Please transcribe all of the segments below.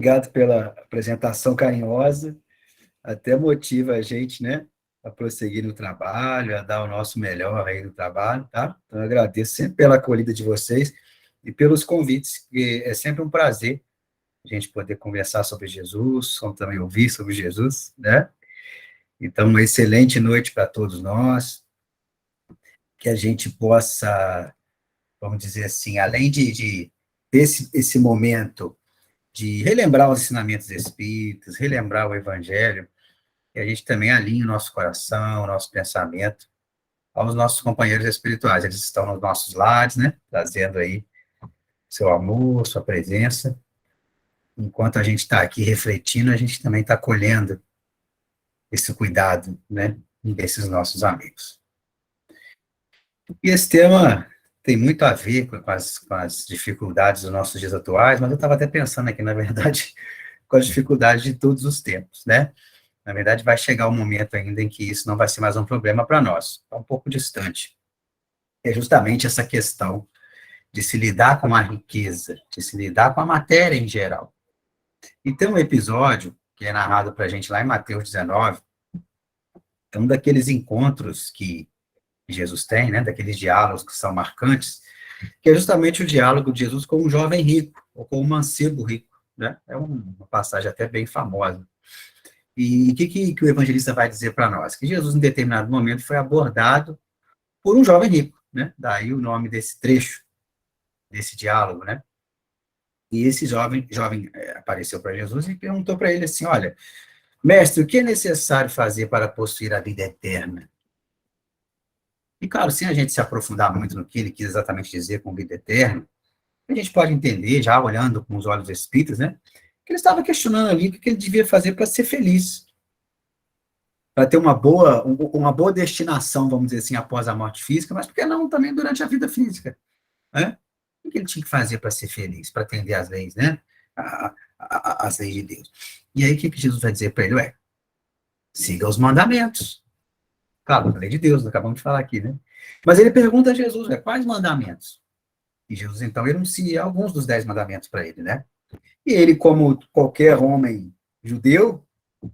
Obrigado pela apresentação carinhosa, até motiva a gente, né, a prosseguir no trabalho, a dar o nosso melhor aí no trabalho, tá? Então, eu agradeço sempre pela acolhida de vocês e pelos convites, que é sempre um prazer a gente poder conversar sobre Jesus, como também ouvir sobre Jesus, né? Então, uma excelente noite para todos nós, que a gente possa, vamos dizer assim, além de esse momento de relembrar os ensinamentos espíritas, relembrar o Evangelho, e a gente também alinha o nosso coração, o nosso pensamento aos nossos companheiros espirituais. Eles estão nos nossos lares, né? Trazendo aí seu amor, sua presença. Enquanto a gente está aqui refletindo, a gente também está colhendo esse cuidado, né? Desses nossos amigos. E esse tema tem muito a ver com as dificuldades dos nossos dias atuais, mas eu estava até pensando aqui, na verdade, com as dificuldades de todos os tempos, né? Na verdade, vai chegar um momento ainda em que isso não vai ser mais um problema para nós. Está um pouco distante. É justamente essa questão de se lidar com a riqueza, de se lidar com a matéria em geral. E tem um episódio que é narrado para a gente lá em Mateus 19, é um daqueles encontros que Jesus tem, né, daqueles diálogos que são marcantes, que é justamente o diálogo de Jesus com um jovem rico, ou com um mancebo rico, né? É uma passagem até bem famosa. E o que o evangelista vai dizer para nós? Que Jesus, em determinado momento, foi abordado por um jovem rico, né? Daí o nome desse trecho, desse diálogo, né? E esse jovem apareceu para Jesus e perguntou para ele assim, olha, mestre, o que é necessário fazer para possuir a vida eterna? E, claro, sem a gente se aprofundar muito no que ele quis exatamente dizer com vida eterna, a gente pode entender, já olhando com os olhos espíritas, né? Que ele estava questionando ali o que ele devia fazer para ser feliz, para ter uma boa destinação, vamos dizer assim, após a morte física, mas por que não também durante a vida física, né? O que ele tinha que fazer para ser feliz, para atender às leis, né? As leis de Deus. E aí, o que Jesus vai dizer para ele? Ué, siga os mandamentos. Claro, a lei de Deus, acabamos de falar aqui, né? Mas ele pergunta a Jesus, quais mandamentos? E Jesus, então, enuncia alguns dos 10 mandamentos para ele, né? E ele, como qualquer homem judeu,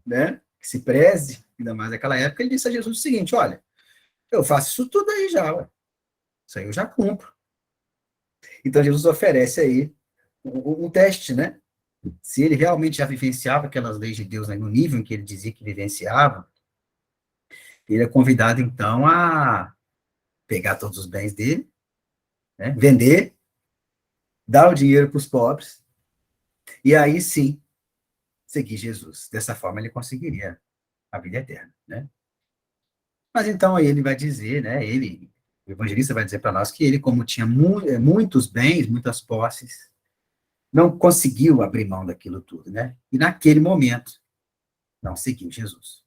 né, que se preze, ainda mais naquela época, ele disse a Jesus o seguinte, olha, eu faço isso tudo aí já, ué. Isso aí eu já cumpro. Então, Jesus oferece aí um teste, né? Se ele realmente já vivenciava aquelas leis de Deus, né, no nível em que ele dizia que vivenciava, ele é convidado, então, a pegar todos os bens dele, né, vender, dar o dinheiro para os pobres, e aí sim, seguir Jesus. Dessa forma, ele conseguiria a vida eterna, né? Mas então aí ele vai dizer, né, o evangelista vai dizer para nós que ele, como tinha muitos bens, muitas posses, não conseguiu abrir mão daquilo tudo, né? E naquele momento, não seguiu Jesus.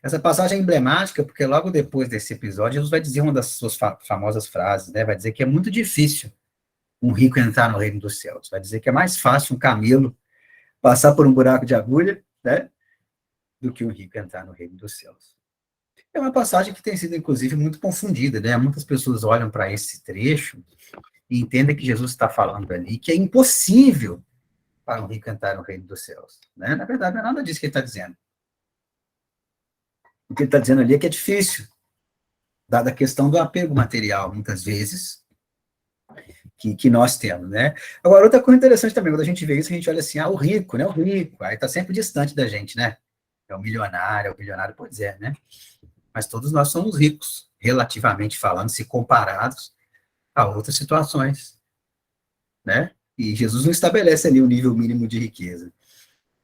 Essa passagem é emblemática porque logo depois desse episódio, Jesus vai dizer uma das suas famosas frases, né? Vai dizer que é muito difícil um rico entrar no reino dos céus. Vai dizer que é mais fácil um camelo passar por um buraco de agulha, né? Do que um rico entrar no reino dos céus. É uma passagem que tem sido, inclusive, muito confundida, né? Muitas pessoas olham para esse trecho e entendem que Jesus está falando ali que é impossível para um rico entrar no reino dos céus, né? Na verdade, não é nada disso que ele está dizendo. O que ele está dizendo ali é que é difícil, dada a questão do apego material, muitas vezes, que nós temos, né? Agora, outra coisa interessante também, quando a gente vê isso, a gente olha assim, o rico, né? O rico, aí está sempre distante da gente, né? É o bilionário, pois é, né? Mas todos nós somos ricos, relativamente falando, se comparados a outras situações, né? E Jesus não estabelece ali o nível mínimo de riqueza.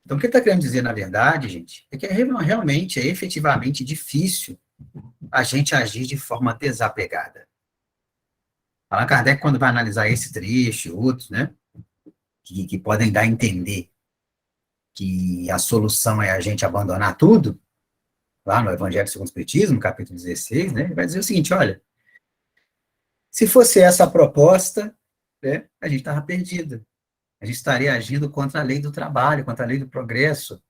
Então, o que ele está querendo dizer, na verdade, gente, é que realmente, é efetivamente difícil a gente agir de forma desapegada. Allan Kardec, quando vai analisar esse trecho e outros, né, que podem dar a entender que a solução é a gente abandonar tudo, lá no Evangelho segundo o Espiritismo, capítulo 16, né, ele vai dizer o seguinte, olha, se fosse essa a proposta, né, a gente estava perdido. A gente estaria agindo contra a lei do trabalho, contra a lei do progresso.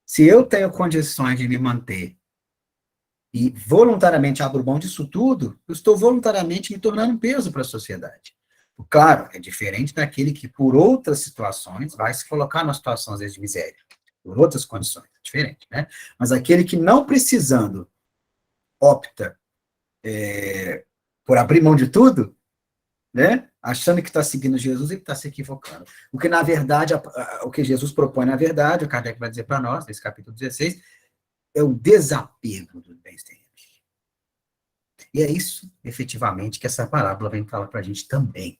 Se eu tenho condições de me manter e voluntariamente abro mão disso tudo, eu estou voluntariamente me tornando um peso para a sociedade. Claro, é diferente daquele que, por outras situações, vai se colocar numa situação, às vezes, de miséria, por outras condições, é diferente, né? Mas aquele que, não precisando, opta por abrir mão de tudo, né? Achando que está seguindo Jesus, ele está se equivocando. O que, na verdade, o que Jesus propõe, na verdade, o Kardec vai dizer para nós, nesse capítulo 16, é o desapego dos bens terrenos. E é isso, efetivamente, que essa parábola vem falar para a gente também.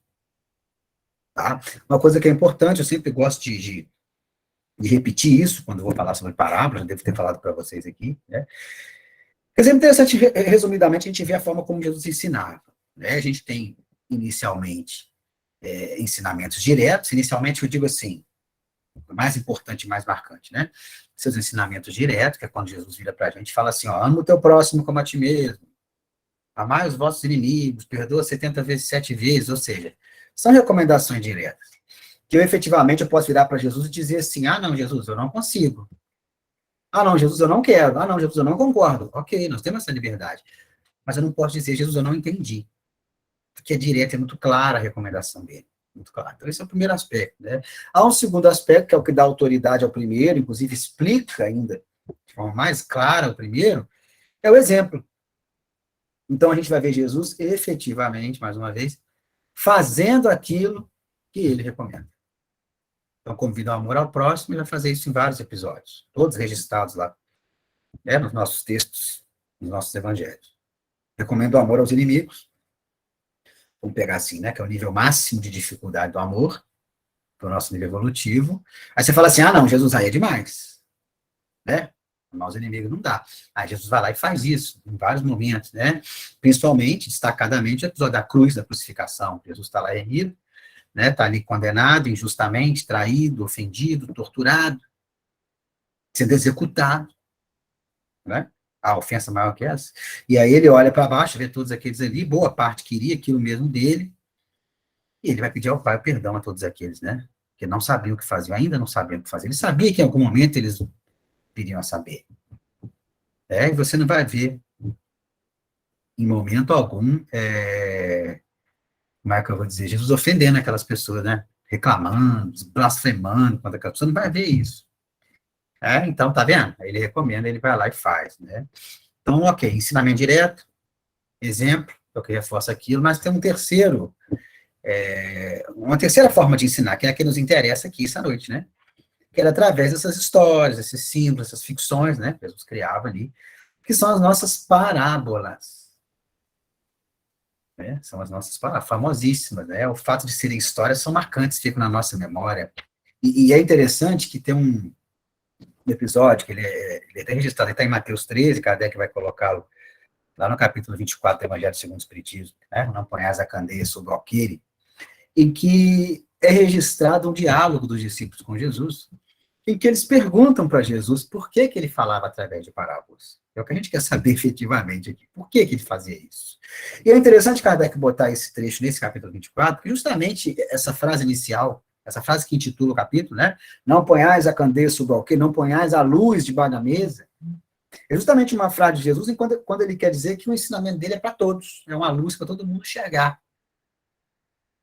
Tá? Uma coisa que é importante, eu sempre gosto de repetir isso, quando vou falar sobre parábolas, devo ter falado para vocês aqui, né? Quer dizer, interessante, resumidamente, a gente vê a forma como Jesus ensinava. Né? A gente tem, inicialmente, ensinamentos diretos. Inicialmente, eu digo assim, o mais importante e mais marcante, né? Seus ensinamentos diretos, que é quando Jesus vira para a gente e fala assim, ó, ama o teu próximo como a ti mesmo, amai os vossos inimigos, perdoa 70 vezes, 7 vezes, ou seja, são recomendações diretas. Que eu, efetivamente, eu posso virar para Jesus e dizer assim, ah, não, Jesus, eu não consigo. Ah, não, Jesus, eu não quero. Ah, não, Jesus, eu não concordo. Ok, nós temos essa liberdade. Mas eu não posso dizer, Jesus, eu não entendi. Porque é direta, é muito clara a recomendação dele. Muito clara. Então, esse é o primeiro aspecto. Né? Há um segundo aspecto, que é o que dá autoridade ao primeiro, inclusive explica ainda de forma mais clara o primeiro, é o exemplo. Então, a gente vai ver Jesus efetivamente, mais uma vez, fazendo aquilo que ele recomenda. Então, convido ao amor ao próximo e vai fazer isso em vários episódios, todos registrados lá, né, nos nossos textos, nos nossos evangelhos. Recomendo o amor aos inimigos, vamos pegar assim, né, que é o nível máximo de dificuldade do amor, do nosso nível evolutivo. Aí você fala assim, ah, não, Jesus, aí é demais, né? Amar os inimigos não dá. Aí Jesus vai lá e faz isso, em vários momentos, né? Principalmente, destacadamente, o episódio da cruz, da crucificação. Jesus está lá erguido, né? Está ali condenado injustamente, traído, ofendido, torturado, sendo executado, né? A ofensa maior que essa. E aí ele olha para baixo, vê todos aqueles ali, boa parte queria aquilo mesmo dele, e ele vai pedir ao Pai perdão a todos aqueles, né? Que não sabiam o que faziam, ainda não sabiam o que fazer. Ele sabia que em algum momento eles viriam a saber. E você não vai ver, em momento algum, como é que eu vou dizer, Jesus ofendendo aquelas pessoas, né? Reclamando, blasfemando contra aquela pessoa, não vai ver isso. Então, tá vendo? Ele recomenda, ele vai lá e faz, né? Então, ok, ensinamento direto, exemplo, é o que reforça aquilo, mas tem uma terceira forma de ensinar, que é a que nos interessa aqui essa noite, né? Que era através dessas histórias, esses símbolos, essas ficções, né? Que Jesus criava ali, que são as nossas parábolas. Né? São as nossas parábolas, famosíssimas, né? O fato de serem histórias são marcantes, ficam na nossa memória. E é interessante que tem um episódio, que ele é até registrado, ele está em Mateus 13, Kardec vai colocá-lo lá no capítulo 24 do Evangelho segundo o Espiritismo, né? Não ponhas a candeia sobre o alqueire, em que é registrado um diálogo dos discípulos com Jesus, em que eles perguntam para Jesus por que ele falava através de parábolas. É o que a gente quer saber efetivamente aqui. Por que ele fazia isso? E é interessante Kardec botar esse trecho nesse capítulo 24, porque justamente essa frase inicial, essa frase que intitula o capítulo, né? Não ponhais a candeia sobre o alqueire, não ponhais a luz debaixo da mesa, é justamente uma frase de Jesus quando ele quer dizer que o ensinamento dele é para todos, é uma luz para todo mundo enxergar.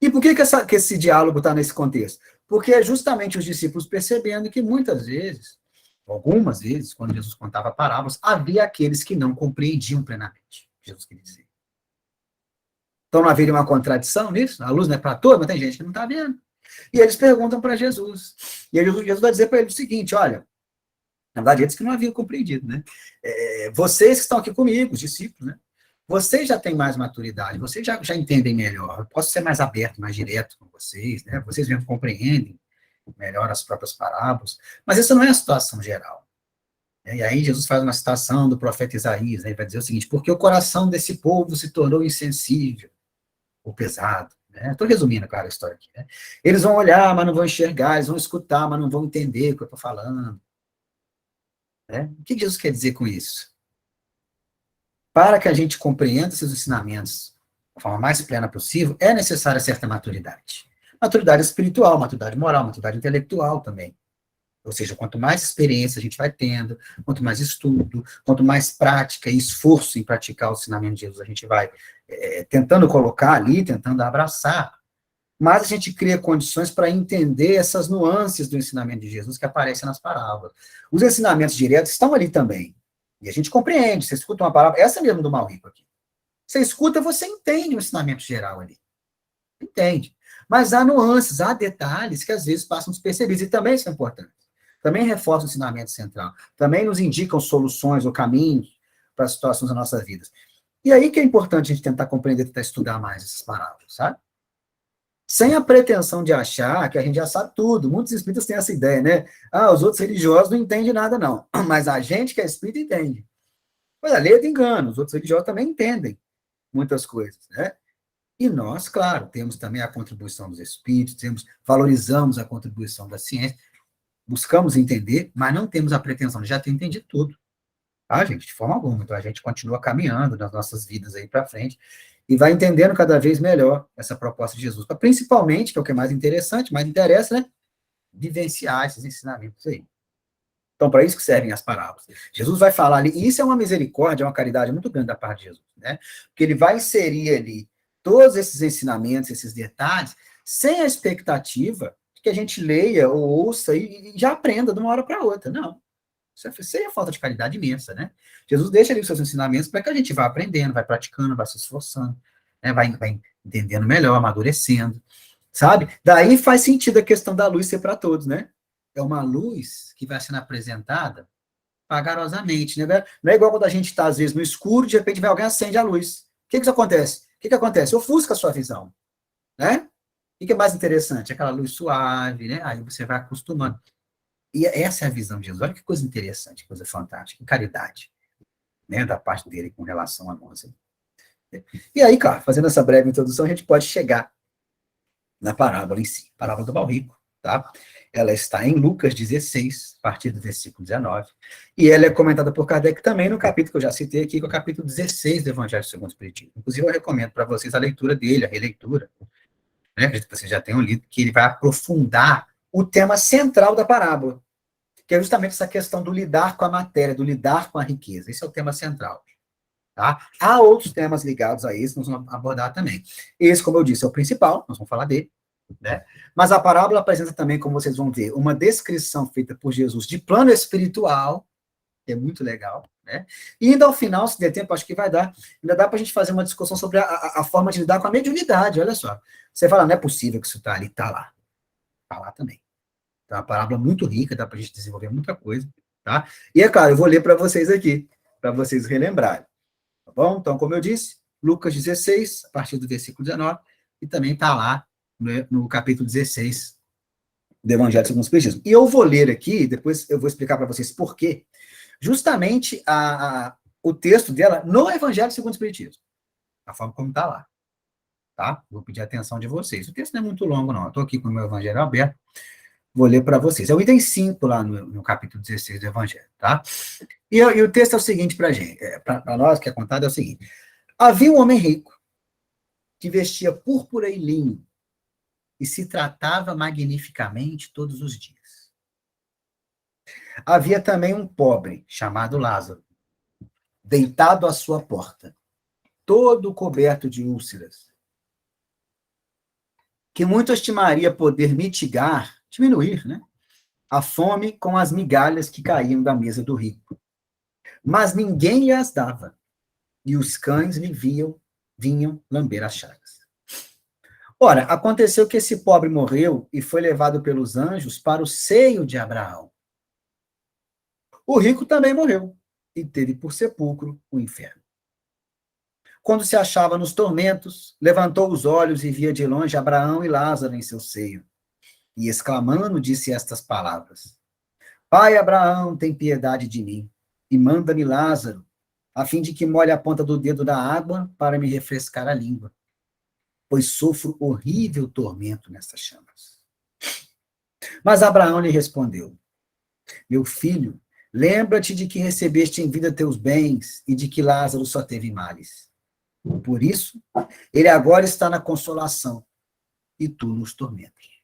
E por que esse diálogo está nesse contexto? Porque é justamente os discípulos percebendo que muitas vezes, algumas vezes, quando Jesus contava parábolas, havia aqueles que não compreendiam plenamente, Jesus queria dizer. Então não haveria uma contradição nisso? A luz não é para todos, mas tem gente que não está vendo. E eles perguntam para Jesus. E aí Jesus vai dizer para eles o seguinte, olha, na verdade eles que não haviam compreendido, né? Vocês que estão aqui comigo, os discípulos, né? Vocês já têm mais maturidade, vocês já entendem melhor, eu posso ser mais aberto, mais direto com vocês, né? Vocês mesmo compreendem melhor as próprias parábolas, mas essa não é a situação geral. E aí Jesus faz uma citação do profeta Isaías, né? Ele vai dizer o seguinte, porque o coração desse povo se tornou insensível, ou pesado, né? Estou resumindo, claro, a história aqui, né? Eles vão olhar, mas não vão enxergar, eles vão escutar, mas não vão entender o que eu estou falando. Né? O que Jesus quer dizer com isso? Para que a gente compreenda esses ensinamentos da forma mais plena possível, é necessária certa maturidade. Maturidade espiritual, maturidade moral, maturidade intelectual também. Ou seja, quanto mais experiência a gente vai tendo, quanto mais estudo, quanto mais prática e esforço em praticar o ensinamento de Jesus a gente vai tentando colocar ali, tentando abraçar, mais a gente cria condições para entender essas nuances do ensinamento de Jesus que aparecem nas parábolas. Os ensinamentos diretos estão ali também. E a gente compreende. Você escuta uma parábola, essa mesmo do mal rico aqui. Você escuta, você entende o ensinamento geral ali. Entende. Mas há nuances, há detalhes que às vezes passam despercebidos. E também isso é importante. Também reforça o ensinamento central. Também nos indicam soluções ou caminhos para as situações das nossas vidas. E aí que é importante a gente tentar compreender, tentar estudar mais essas parábolas, sabe? Sem a pretensão de achar que a gente já sabe tudo. Muitos espíritas têm essa ideia, né? Ah, os outros religiosos não entendem nada, não. Mas a gente que é espírita entende. Mas a lei é de engano, os outros religiosos também entendem muitas coisas, né? E nós, claro, temos também a contribuição dos espíritos, valorizamos a contribuição da ciência, buscamos entender, mas não temos a pretensão de já ter entendido tudo. Tá, gente? De forma alguma. Então a gente continua caminhando nas nossas vidas aí para frente e vai entendendo cada vez melhor essa proposta de Jesus. Principalmente, que é o que é mais interessante, mais interessa, né? Vivenciar esses ensinamentos aí. Então, para isso que servem as parábolas. Jesus vai falar ali, e isso é uma misericórdia, uma caridade muito grande da parte de Jesus, né? Porque ele vai inserir ali todos esses ensinamentos, esses detalhes, sem a expectativa de que a gente leia ou ouça e já aprenda de uma hora para outra. Não. Isso seria falta de caridade imensa, né? Jesus deixa ali os seus ensinamentos para que a gente vá aprendendo, vai praticando, vai se esforçando, né? Vai entendendo melhor, amadurecendo, sabe? Daí faz sentido a questão da luz ser para todos, né? É uma luz que vai sendo apresentada vagarosamente, né? Não é igual quando a gente está, às vezes, no escuro, de repente vai alguém acende a luz. O que isso acontece? O que acontece? Ofusca a sua visão, né? O que é mais interessante? Aquela luz suave, né? Aí você vai acostumando. E essa é a visão de Jesus. Olha que coisa interessante, que coisa fantástica, que caridade, né, da parte dele com relação a nós. E aí, claro, fazendo essa breve introdução, a gente pode chegar na parábola em si, parábola do mal rico, tá? Ela está em Lucas 16, a partir do versículo 19, e ela é comentada por Kardec também no capítulo que eu já citei aqui, que é o capítulo 16 do Evangelho segundo o Espiritismo. Inclusive, eu recomendo para vocês a leitura dele, a releitura, né? Acredito que vocês já tenham lido, que ele vai aprofundar o tema central da parábola, que é justamente essa questão do lidar com a matéria, do lidar com a riqueza. Esse é o tema central. Tá? Há outros temas ligados a isso, nós vamos abordar também. Esse, como eu disse, é o principal, nós vamos falar dele. Né? Mas a parábola apresenta também, como vocês vão ver, uma descrição feita por Jesus de plano espiritual, que é muito legal. Né? E ainda ao final, se der tempo, acho que vai dar, ainda dá para a gente fazer uma discussão sobre a forma de lidar com a mediunidade. Olha só. Você fala, não é possível que isso está ali, está lá. Está lá também. Então, é uma parábola muito rica, dá para a gente desenvolver muita coisa, tá? E é claro, eu vou ler para vocês aqui, para vocês relembrarem, tá bom? Então, como eu disse, Lucas 16, a partir do versículo 19, e também está lá no capítulo 16 do Evangelho segundo o Espiritismo. E eu vou ler aqui, depois eu vou explicar para vocês por quê, justamente o texto dela no Evangelho segundo o Espiritismo, a forma como está lá, tá? Vou pedir a atenção de vocês. O texto não é muito longo, não. Eu estou aqui com o meu Evangelho aberto, vou ler para vocês. É o item 5 lá no capítulo 16 do Evangelho, tá? E o texto é o seguinte para a gente, para nós que é contado é o seguinte. Havia um homem rico que vestia púrpura e linho e se tratava magnificamente todos os dias. Havia também um pobre chamado Lázaro, deitado à sua porta, todo coberto de úlceras, que muito estimaria poder mitigar, diminuir, né, a fome com as migalhas que caíam da mesa do rico. Mas ninguém lhe as dava, e os cães lhe vinham lamber as chagas. Ora, aconteceu que esse pobre morreu e foi levado pelos anjos para o seio de Abraão. O rico também morreu e teve por sepulcro o inferno. Quando se achava nos tormentos, levantou os olhos e via de longe Abraão e Lázaro em seu seio. E exclamando, disse estas palavras: Pai Abraão, tem piedade de mim e manda-me Lázaro, a fim de que molhe a ponta do dedo da água para me refrescar a língua, pois sofro horrível tormento nessas chamas. Mas Abraão lhe respondeu: Meu filho, lembra-te de que recebeste em vida teus bens e de que Lázaro só teve males. Por isso, ele agora está na consolação e tu nos tormentos.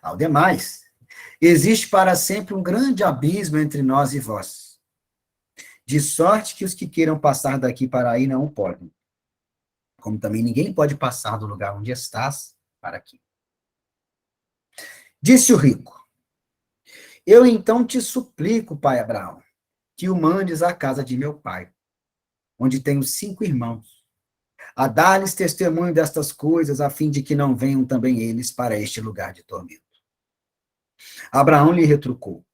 Ao demais, existe para sempre um grande abismo entre nós e vós, de sorte que os que queiram passar daqui para aí não o podem. Como também ninguém pode passar do lugar onde estás para aqui. Disse o rico: eu então te suplico, pai Abraão, que o mandes à casa de meu pai, onde tenho 5 irmãos, a dar-lhes testemunho destas coisas, a fim de que não venham também eles para este lugar de tormento. Abraão lhe retrucou: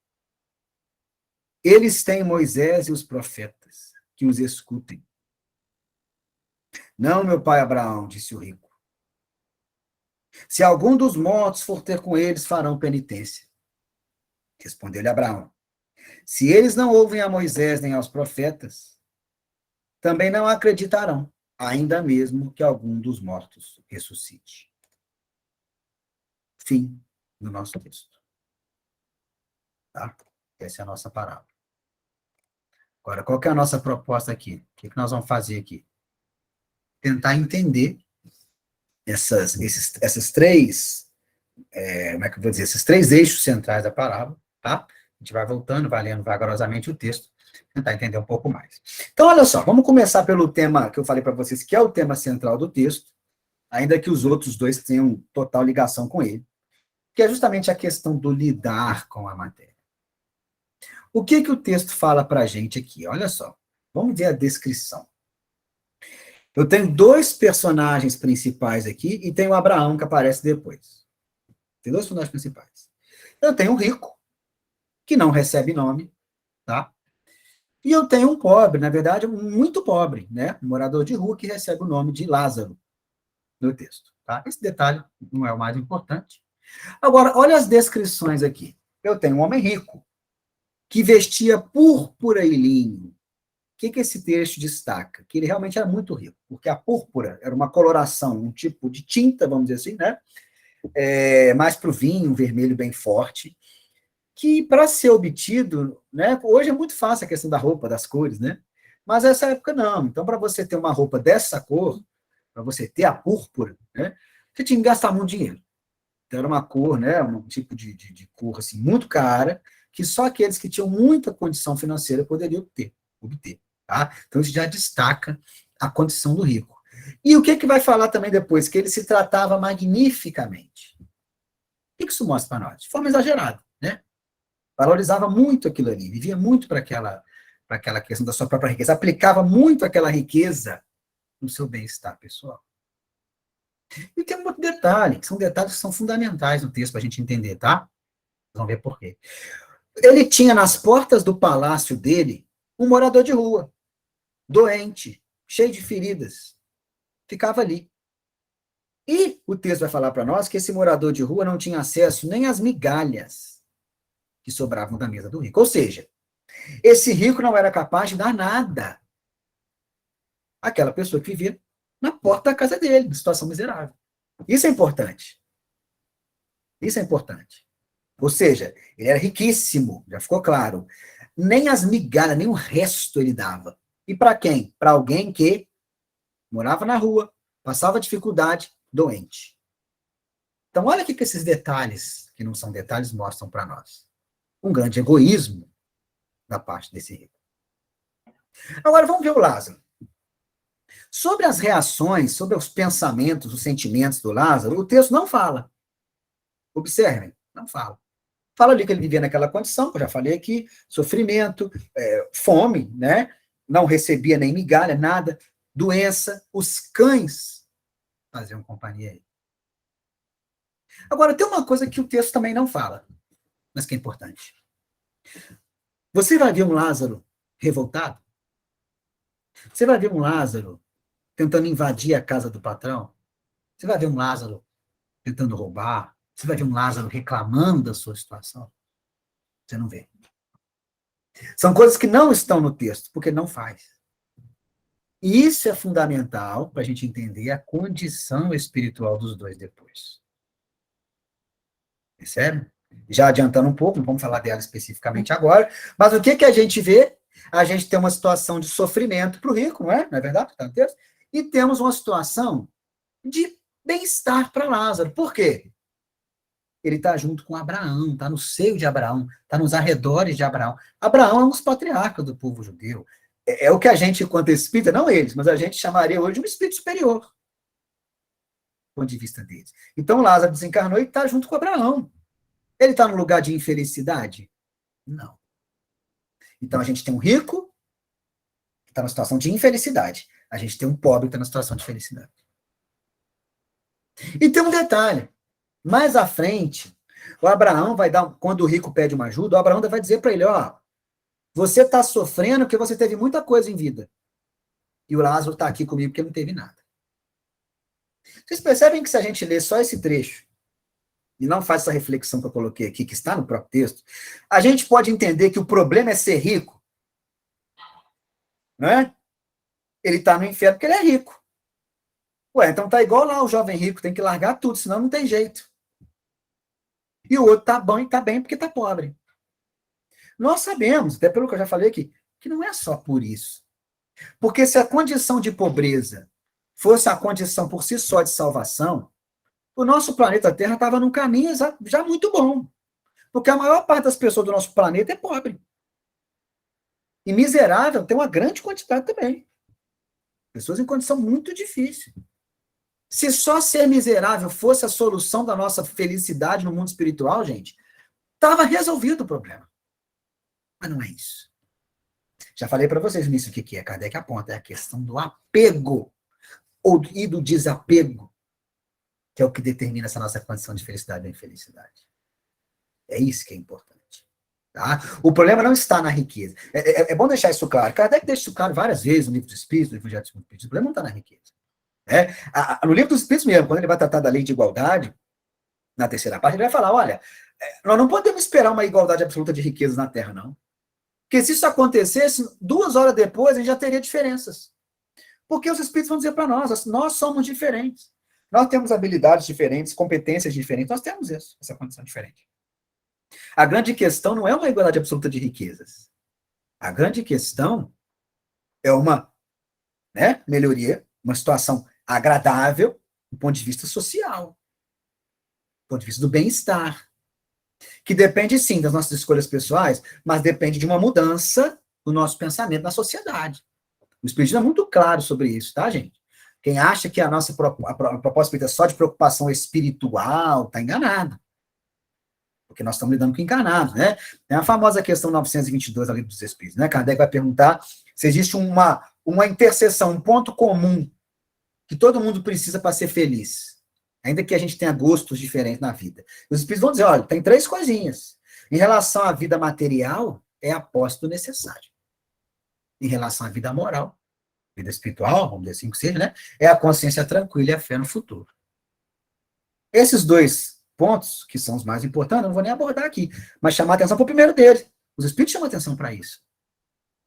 eles têm Moisés e os profetas, que os escutem. Não, meu pai Abraão, disse o rico. Se algum dos mortos for ter com eles, farão penitência. Respondeu-lhe Abraão: se eles não ouvem a Moisés nem aos profetas, também não acreditarão, ainda mesmo que algum dos mortos ressuscite. Fim do nosso texto. Tá? Essa é a nossa parábola. Agora, qual que é a nossa proposta aqui? O que nós vamos fazer aqui? Tentar entender esses três, como é que eu vou dizer, esses 3 eixos centrais da parábola, tá? A gente vai voltando, vai lendo vagarosamente o texto, tentar entender um pouco mais. Então, olha só, vamos começar pelo tema que eu falei para vocês, que é o tema central do texto, ainda que os outros 2 tenham total ligação com ele, que é justamente a questão do lidar com a matéria. O que o texto fala para a gente aqui? Olha só, vamos ver a descrição. Eu tenho 2 personagens principais aqui e tenho o Abraão que aparece depois. Tem 2 personagens principais. Eu tenho um rico, que não recebe nome, tá? E eu tenho um pobre, na verdade, muito pobre, né? Um morador de rua que recebe o nome de Lázaro no texto, tá? Esse detalhe não é o mais importante. Agora, olha as descrições aqui. Eu tenho um homem rico, que vestia púrpura e linho. O que esse texto destaca? Que ele realmente era muito rico, porque a púrpura era uma coloração, um tipo de tinta, vamos dizer assim, né? Mais para o vinho, um vermelho bem forte, que para ser obtido, né? Hoje é muito fácil a questão da roupa, das cores, né? Mas nessa época não. Então, para você ter uma roupa dessa cor, para você ter a púrpura, né? Você tinha que gastar muito dinheiro. Então, era uma cor, né? Um tipo de cor assim, muito cara, que só aqueles que tinham muita condição financeira poderiam obter. Tá? Então, isso já destaca a condição do rico. E o que vai falar também depois? Que ele se tratava magnificamente. O que isso mostra para nós? De forma exagerada, né? Valorizava muito aquilo ali, vivia muito para aquela questão da sua própria riqueza, aplicava muito aquela riqueza no seu bem-estar pessoal. E tem um outro detalhe, que são detalhes que são fundamentais no texto para a gente entender, tá? Vamos ver por quê. Ele tinha nas portas do palácio dele um morador de rua, doente, cheio de feridas. Ficava ali. E o texto vai falar para nós que esse morador de rua não tinha acesso nem às migalhas que sobravam da mesa do rico. Ou seja, esse rico não era capaz de dar nada àquela pessoa que vivia na porta da casa dele, em situação miserável. Isso é importante. Isso é importante. Ou seja, ele era riquíssimo, já ficou claro. Nem as migalhas, nem o resto ele dava. E para quem? Para alguém que morava na rua, passava dificuldade, doente. Então, olha o que esses detalhes, que não são detalhes, mostram para nós. Um grande egoísmo da parte desse rico. Agora, vamos ver o Lázaro. Sobre as reações, sobre os pensamentos, os sentimentos do Lázaro, o texto não fala. Observem, não fala. Fala ali que ele vivia naquela condição, que eu já falei aqui, sofrimento, fome, né? Não recebia nem migalha, nada, doença, os cães faziam companhia a ele. Agora, tem uma coisa que o texto também não fala, mas que é importante. Você vai ver um Lázaro revoltado? Você vai ver um Lázaro tentando invadir a casa do patrão? Você vai ver um Lázaro tentando roubar? Você vai ver um Lázaro reclamando da sua situação? Você não vê. São coisas que não estão no texto, porque não faz. E isso é fundamental para a gente entender a condição espiritual dos dois depois. Percebe? Já adiantando um pouco, não vamos falar dela especificamente agora, mas o que a gente vê? A gente tem uma situação de sofrimento para o rico, não é? Não é verdade? Está no texto? E temos uma situação de bem-estar para Lázaro. Por quê? Ele está junto com Abraão, está no seio de Abraão, está nos arredores de Abraão. Abraão é um dos patriarcas do povo judeu. É o que a gente, enquanto espírita, não eles, mas a gente chamaria hoje de um espírito superior. ponto de vista deles. Então, Lázaro desencarnou e está junto com Abraão. Ele está no lugar de infelicidade? Não. Então, a gente tem um rico que está numa situação de infelicidade. A gente tem um pobre que está na situação de felicidade. E tem um detalhe. Mais à frente, o Abraão vai dar, quando o rico pede uma ajuda, o Abraão vai dizer para ele, ó, você está sofrendo porque você teve muita coisa em vida. E o Lázaro está aqui comigo porque não teve nada. Vocês percebem que se a gente lê só esse trecho e não faz essa reflexão que eu coloquei aqui, que está no próprio texto, a gente pode entender que o problema é ser rico, não é? Ele está no inferno porque ele é rico. Ué, então tá igual lá o jovem rico, tem que largar tudo, senão não tem jeito. E o outro tá bom e tá bem porque tá pobre. Nós sabemos, até pelo que eu já falei aqui, que não é só por isso. Porque se a condição de pobreza fosse a condição por si só de salvação, o nosso planeta Terra estava num caminho já muito bom. Porque a maior parte das pessoas do nosso planeta é pobre. E miserável tem uma grande quantidade também. Pessoas em condição muito difícil. Se só ser miserável fosse a solução da nossa felicidade no mundo espiritual, gente, estava resolvido o problema. Mas não é isso. Já falei para vocês nisso o que é. Kardec aponta, é a questão do apego e do desapego, que é o que determina essa nossa condição de felicidade ou infelicidade. É isso que é importante. Tá? O problema não está na riqueza. É bom deixar isso claro. Kardec deixa isso claro várias vezes no livro dos Espíritos, no Evangelho dos Espíritos. O problema não está na riqueza. No livro dos Espíritos mesmo, quando ele vai tratar da lei de igualdade, na terceira parte, ele vai falar, olha, nós não podemos esperar uma igualdade absoluta de riquezas na Terra, não. Porque se isso acontecesse, 2 horas depois, a gente já teria diferenças. Porque os Espíritos vão dizer para nós somos diferentes. Nós temos habilidades diferentes, competências diferentes, nós temos isso, essa condição diferente. A grande questão não é uma igualdade absoluta de riquezas. A grande questão é uma melhoria, uma situação agradável do ponto de vista social, do ponto de vista do bem-estar, que depende, sim, das nossas escolhas pessoais, mas depende de uma mudança do nosso pensamento na sociedade. O Espiritismo é muito claro sobre isso, tá, gente? Quem acha que a nossa proposta espírita é só de preocupação espiritual, está enganado. Porque nós estamos lidando com encarnados, né? É a famosa questão 922 da Lei dos Espíritos, né? Kardec vai perguntar se existe uma interseção, um ponto comum que todo mundo precisa para ser feliz, ainda que a gente tenha gostos diferentes na vida. Os Espíritos vão dizer, olha, tem 3 coisinhas. Em relação à vida material, é a posse do necessário. Em relação à vida moral, vida espiritual, vamos dizer assim que seja, né? É a consciência tranquila e a fé no futuro. Esses 2 pontos, que são os mais importantes, eu não vou nem abordar aqui, mas chamar atenção para o primeiro deles. Os Espíritos chamam atenção para isso.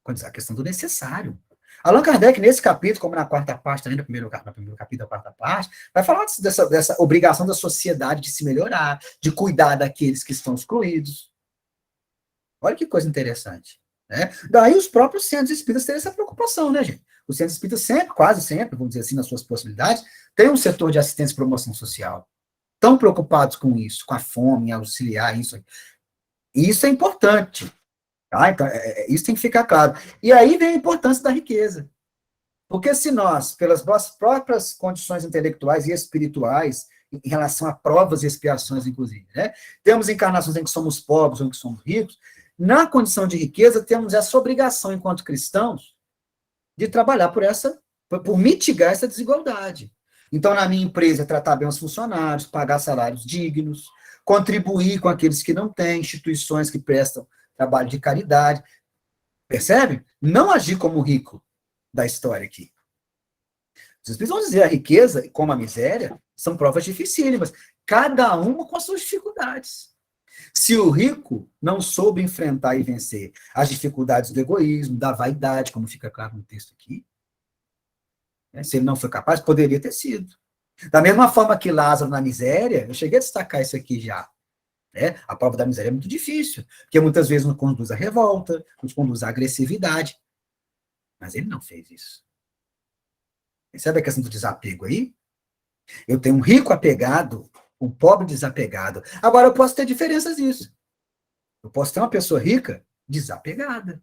A questão do necessário. Allan Kardec, nesse capítulo, como na 4ª parte, também no primeiro capítulo da 4ª parte, vai falar dessa obrigação da sociedade de se melhorar, de cuidar daqueles que estão excluídos. Olha que coisa interessante. Né? Daí os próprios centros espíritas têm essa preocupação, né, gente? Os centros espíritas sempre, quase sempre, vamos dizer assim, nas suas possibilidades, têm um setor de assistência e promoção social. Estão preocupados com isso, com a fome, auxiliar, isso. E isso é importante. Tá? Então, isso tem que ficar claro. E aí vem a importância da riqueza. Porque se nós, pelas nossas próprias condições intelectuais e espirituais, em relação a provas e expiações, inclusive, né, temos encarnações em que somos pobres ou em que somos ricos, na condição de riqueza, temos essa obrigação, enquanto cristãos, de trabalhar por mitigar essa desigualdade. Então, na minha empresa, tratar bem os funcionários, pagar salários dignos, contribuir com aqueles que não têm, instituições que prestam trabalho de caridade. Percebe? Não agir como o rico da história aqui. Os Espíritos vão dizer a riqueza, como a miséria, são provas dificílimas, cada uma com as suas dificuldades. Se o rico não soube enfrentar e vencer as dificuldades do egoísmo, da vaidade, como fica claro no texto aqui, se ele não foi capaz, poderia ter sido. Da mesma forma que Lázaro na miséria, eu cheguei a destacar isso aqui já. A prova da miséria é muito difícil, porque muitas vezes nos conduz à revolta, nos conduz à agressividade. Mas ele não fez isso. Percebe a questão do desapego aí? Eu tenho um rico apegado, um pobre desapegado. Agora, eu posso ter diferenças nisso. Eu posso ter uma pessoa rica desapegada.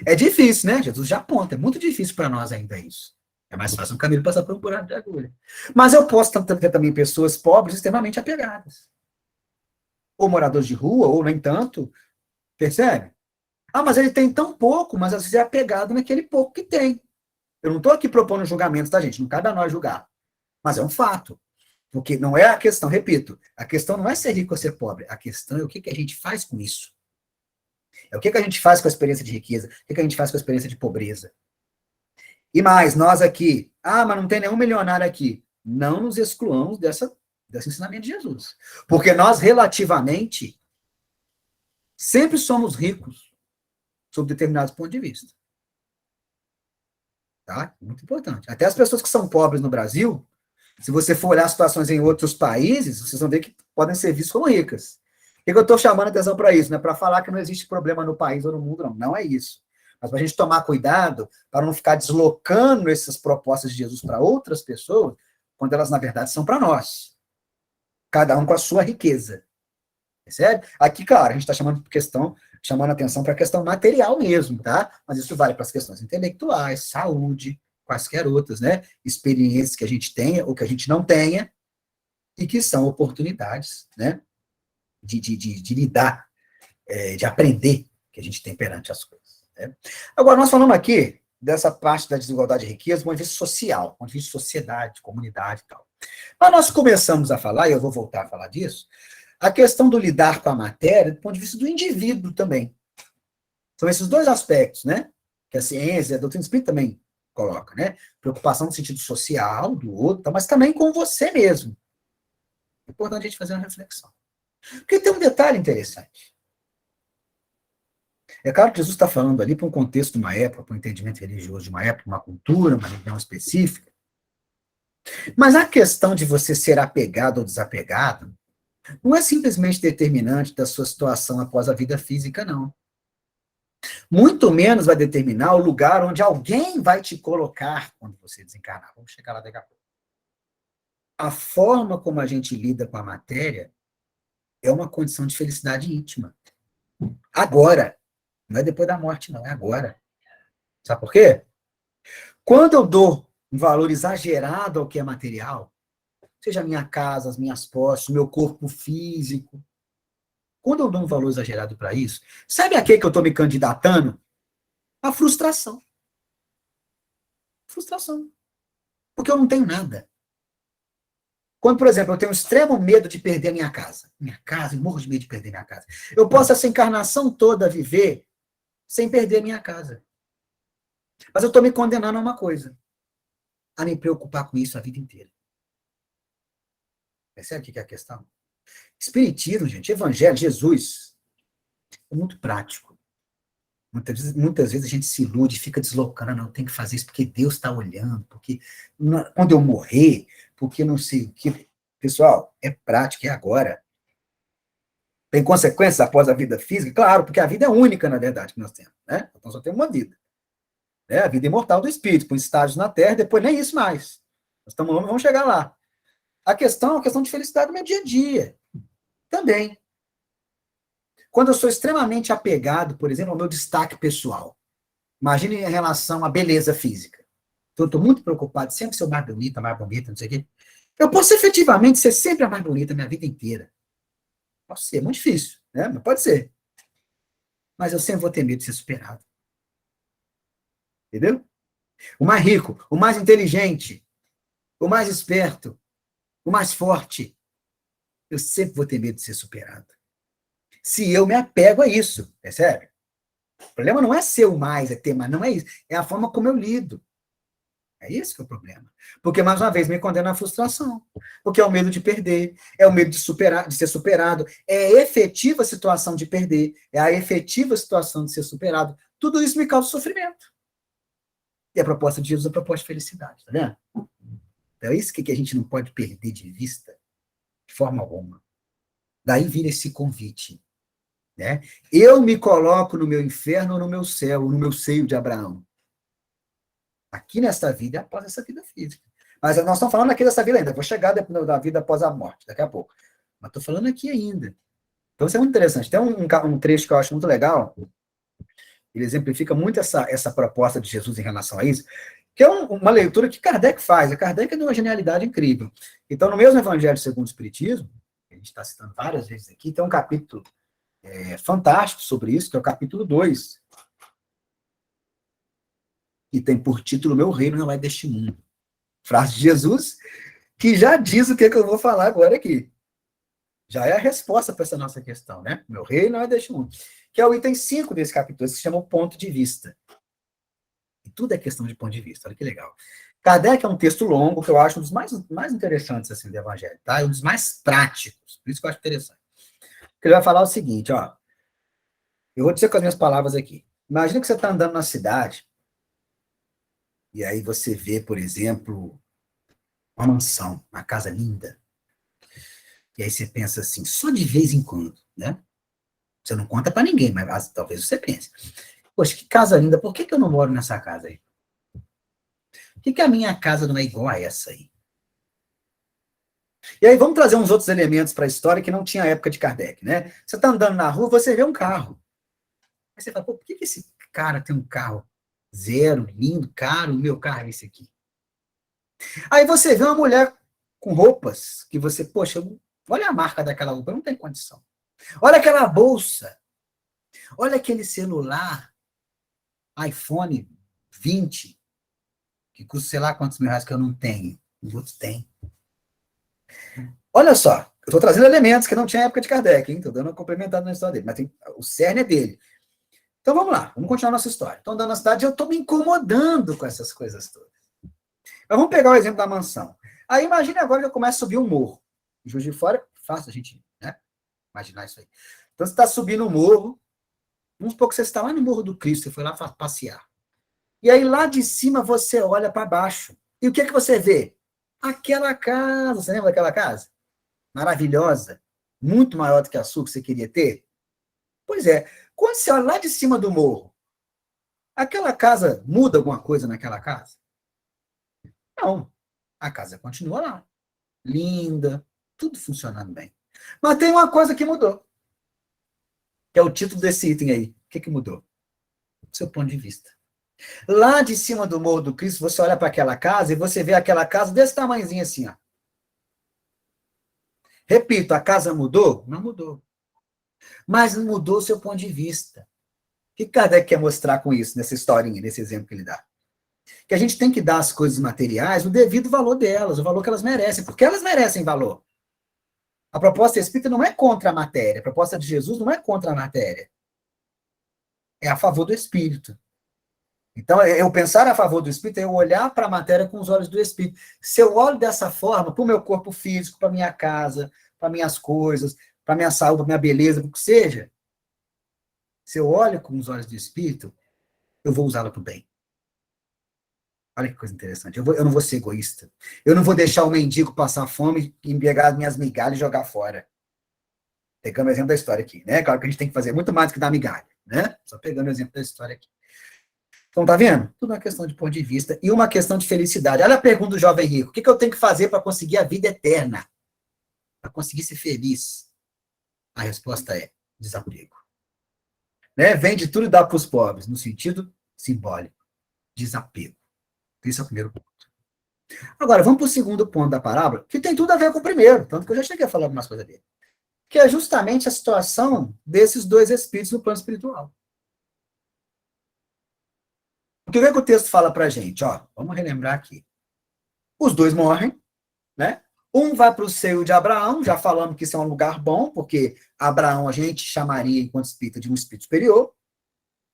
É difícil, né? Jesus já aponta, é muito difícil para nós ainda isso. É mais fácil um camelo passar por um buraco de agulha. Mas eu posso ter também pessoas pobres extremamente apegadas. Ou moradores de rua, ou nem tanto. Percebe? Ah, mas ele tem tão pouco, mas às vezes é apegado naquele pouco que tem. Eu não estou aqui propondo julgamentos, tá, gente? Não cabe a nós julgar. Mas é um fato. Porque não é a questão, repito, a questão não é ser rico ou ser pobre. A questão é o que a gente faz com isso. É o que a gente faz com a experiência de riqueza, o que a gente faz com a experiência de pobreza. E mais, nós aqui, mas não tem nenhum milionário aqui. Não nos excluamos desse ensinamento de Jesus. Porque nós, relativamente, sempre somos ricos sob determinados pontos de vista. Tá? Muito importante. Até as pessoas que são pobres no Brasil, se você for olhar situações em outros países, vocês vão ver que podem ser vistas como ricas. Por que eu estou chamando a atenção para isso? Não é para falar que não existe problema no país ou no mundo, não. Não é isso. Mas para a gente tomar cuidado para não ficar deslocando essas propostas de Jesus para outras pessoas, quando elas, na verdade, são para nós. Cada um com a sua riqueza. Percebe? Aqui, claro, a gente está chamando atenção para a questão material mesmo, tá? Mas isso vale para as questões intelectuais, saúde, quaisquer outras, né? Experiências que a gente tenha ou que a gente não tenha, e que são oportunidades, né? De lidar, de aprender que a gente tem perante as coisas. Né? Agora, nós falamos aqui dessa parte da desigualdade e riqueza do ponto de vista social, do ponto de vista de sociedade, comunidade e tal. Mas nós começamos a falar, e eu vou voltar a falar disso, a questão do lidar com a matéria do ponto de vista do indivíduo também. São esses dois aspectos, né? Que a ciência, a doutrina espírita também coloca, né? Preocupação no sentido social do outro, mas também com você mesmo. É importante a gente fazer uma reflexão. Porque tem um detalhe interessante. É claro que Jesus está falando ali para um contexto de uma época, para um entendimento religioso de uma época, uma cultura, uma religião específica. Mas a questão de você ser apegado ou desapegado não é simplesmente determinante da sua situação após a vida física, não. Muito menos vai determinar o lugar onde alguém vai te colocar quando você desencarnar. Vamos chegar lá daqui a pouco. A forma como a gente lida com a matéria é uma condição de felicidade íntima. Agora. Não é depois da morte, não. É agora. Sabe por quê? Quando eu dou um valor exagerado ao que é material, seja a minha casa, as minhas posses, o meu corpo físico, quando eu dou um valor exagerado para isso, sabe a que eu estou me candidatando? A frustração. Frustração. Porque eu não tenho nada. Quando, por exemplo, eu tenho um extremo medo de perder a minha casa. Eu morro de medo de perder minha casa. Eu posso essa encarnação toda viver sem perder minha casa. Mas eu estou me condenando a uma coisa. A me preocupar com isso a vida inteira. Percebe o que é a questão? Espiritismo, gente, evangelho, Jesus, é muito prático. Muitas vezes a gente se ilude, fica deslocando, não, tem que fazer isso porque Deus está olhando, porque quando eu morrer, porque não sei o que. Pessoal, é prático, é agora. Tem consequências após a vida física? Claro, porque a vida é única, na verdade, que nós temos. Né? Então só temos uma vida. É a vida imortal do espírito, com estágios na Terra, depois nem isso mais. Vamos chegar lá. A questão é a questão de felicidade no meu dia a dia. Também. Quando eu sou extremamente apegado, por exemplo, ao meu destaque pessoal. Imagine em relação à beleza física. Então, eu estou muito preocupado, sempre ser mais bonita, não sei o quê. Eu posso efetivamente ser sempre a mais bonita a minha vida inteira. Pode ser, é muito difícil, né? Mas pode ser. Mas eu sempre vou ter medo de ser superado. Entendeu? O mais rico, o mais inteligente, o mais esperto, o mais forte, eu sempre vou ter medo de ser superado. Se eu me apego a isso, percebe? O problema não é ser o mais, é ter mais, não é isso. É a forma como eu lido. É isso que é o problema. Porque, mais uma vez, me condena à frustração. Porque é o medo de perder, é o medo de ser superado, é a efetiva situação de perder, é a efetiva situação de ser superado. Tudo isso me causa sofrimento. E a proposta de Jesus é a proposta de felicidade, tá vendo? Então, é isso que a gente não pode perder de vista, de forma alguma. Daí vira esse convite. Né? Eu me coloco no meu inferno ou no meu céu, no meu seio de Abraão. Aqui nesta vida e após essa vida física. Mas nós estamos falando aqui dessa vida ainda. Vou chegar da vida após a morte, daqui a pouco. Mas estou falando aqui ainda. Então, isso é muito interessante. Tem um trecho que eu acho muito legal. Ele exemplifica muito essa proposta de Jesus em relação a isso, Que é uma leitura que Kardec faz. A Kardec é de uma genialidade incrível. Então, no mesmo Evangelho segundo o Espiritismo, a gente está citando várias vezes aqui, tem um capítulo fantástico sobre isso, que é o capítulo 2, que tem por título Meu Reino Não É Deste Mundo. Frase de Jesus, que já diz o que eu vou falar agora aqui. Já é a resposta para essa nossa questão, né? Meu reino não é deste mundo. Que é o item 5 desse capítulo, que se chama o ponto de vista. E tudo é questão de ponto de vista, olha que legal. Kardec é um texto longo, que eu acho um dos mais interessantes assim, do Evangelho, tá? É um dos mais práticos, por isso que eu acho interessante. Ele vai falar o seguinte, ó. Eu vou dizer com as minhas palavras aqui. Imagina que você está andando na cidade, e aí você vê, por exemplo, uma mansão, uma casa linda. E aí você pensa assim, só de vez em quando, né? Você não conta para ninguém, mas talvez você pense. Poxa, que casa linda, por que eu não moro nessa casa aí? Por que a minha casa não é igual a essa aí? E aí vamos trazer uns outros elementos para a história que não tinha época de Kardec, né? Você está andando na rua, você vê um carro. Aí você fala, pô, por que esse cara tem um carro zero, lindo, caro, o meu carro é esse aqui? Aí você vê uma mulher com roupas que você, poxa, olha a marca daquela roupa, não tem condição. Olha aquela bolsa, olha aquele celular, iPhone 20, que custa sei lá quantos mil reais que eu não tenho. Os outros têm. Olha só, eu estou trazendo elementos que não tinha época de Kardec, hein? Estou dando uma complementada na história dele, mas o cerne é dele. Então vamos lá, vamos continuar nossa história. Estou andando na cidade e eu estou me incomodando com essas coisas todas. Mas vamos pegar o exemplo da mansão. Aí imagine agora que eu começo a subir um morro. Em Juiz de Fora, fácil a gente, né, imaginar isso aí. Então você está subindo o morro, vamos supor que você está lá no Morro do Cristo, você foi lá passear. E aí lá de cima você olha para baixo. E o que você vê? Aquela casa, você lembra daquela casa? Maravilhosa, muito maior do que a sua que você queria ter? Pois é, quando você olha lá de cima do morro, aquela casa muda alguma coisa naquela casa? Não, a casa continua lá, linda, tudo funcionando bem. Mas tem uma coisa que mudou, que é o título desse item aí. O que mudou? Do seu ponto de vista. Lá de cima do Morro do Cristo, você olha para aquela casa e você vê aquela casa desse tamanhozinho assim, ó. Repito, a casa mudou? Não mudou. Mas mudou o seu ponto de vista. O que Kardec quer mostrar com isso, nessa historinha, nesse exemplo que ele dá? Que a gente tem que dar às coisas materiais o devido valor delas, o valor que elas merecem, porque elas merecem valor. A proposta espírita não é contra a matéria, a proposta de Jesus não é contra a matéria. É a favor do espírito. Então, eu pensar a favor do espírito é eu olhar para a matéria com os olhos do espírito. Se eu olho dessa forma para o meu corpo físico, para minha casa, para minhas coisas, para minha saúde, para minha beleza, para o que seja, se eu olho com os olhos do espírito, eu vou usá-la para o bem. Olha que coisa interessante. Eu não vou ser egoísta. Eu não vou deixar o mendigo passar fome e pegar as minhas migalhas e jogar fora. Pegando o exemplo da história aqui, né? Claro que a gente tem que fazer muito mais do que dar migalha, né? Só pegando o exemplo da história aqui. Então, tá vendo? Tudo uma questão de ponto de vista e uma questão de felicidade. Olha a pergunta do jovem rico. O que eu tenho que fazer para conseguir a vida eterna? Para conseguir ser feliz? A resposta é desapego. Né? Vende tudo e dá para os pobres, no sentido simbólico. Desapego. Esse é o primeiro ponto. Agora, vamos para o segundo ponto da parábola, que tem tudo a ver com o primeiro, tanto que eu já cheguei a falar algumas coisas dele. Que é justamente a situação desses dois espíritos no plano espiritual. O que o texto fala para a gente? Ó, vamos relembrar aqui. Os dois morrem, né? Um vai para o seio de Abraão, já falando que isso é um lugar bom, porque Abraão a gente chamaria, enquanto espírita, de um espírito superior.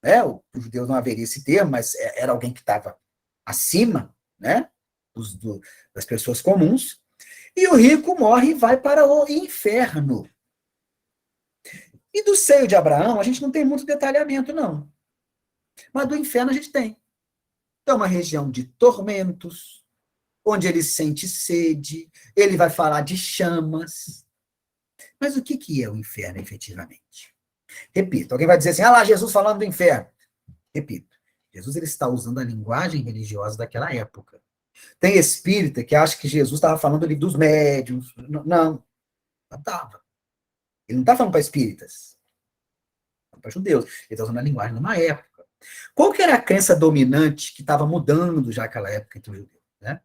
Né? Os judeus não haveria esse termo, mas era alguém que estava acima, né? Das pessoas comuns. E o rico morre e vai para o inferno. E do seio de Abraão, a gente não tem muito detalhamento, não. Mas do inferno a gente tem. É uma região de tormentos, onde ele sente sede, ele vai falar de chamas. Mas o que é o inferno, efetivamente? Repito, alguém vai dizer assim, ah lá, Jesus falando do inferno. Repito, Jesus ele está usando a linguagem religiosa daquela época. Tem espírita que acha que Jesus estava falando ali dos médiuns. Não estava. Ele não está falando para espíritas. Para judeus. Ele está usando a linguagem de uma época. Qual que era a crença dominante que estava mudando já naquela época entre os judeus, né?